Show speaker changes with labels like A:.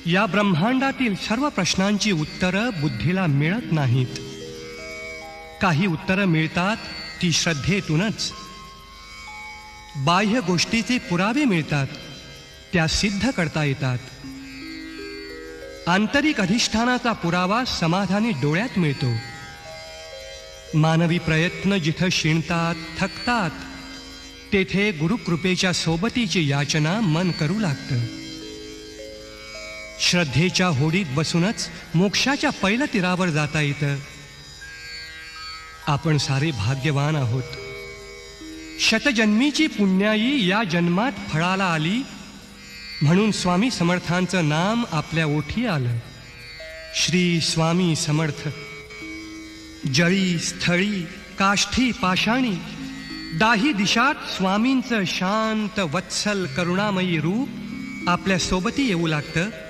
A: या ब्रह्मांडातील सर्व प्रश्नांची उत्तरं बुद्धीला मिळत नाहीत. काही उत्तरं मिळतात ती श्रद्धेतूनच. बाह्य गोष्टीचे पुरावे मिळतात, त्या सिद्ध करता येतात. आंतरिक अधिष्ठानाचा पुरावा समाधानी डोळ्यात मिळतो. मानवी प्रयत्न जिथं शिणतात, थकतात, तेथे गुरुकृपेच्या सोबतीची याचना मन करू लागतं. श्रद्धेच्या होडीत बसूनच मोक्षाच्या पैलतीरावर जाता येतं. आपण सारे भाग्यवान आहोत. शतजन्मीची पुण्याई या जन्मात फळाला आली, म्हणून स्वामी समर्थांचं नाम आपल्या ओठी आलं. श्री स्वामी समर्थ. जळी स्थळी काष्ठी पाषाणी दाही दिशात स्वामींचं शांत वत्सल करुणामयी रूप आपल्या सोबती येऊ लागतं.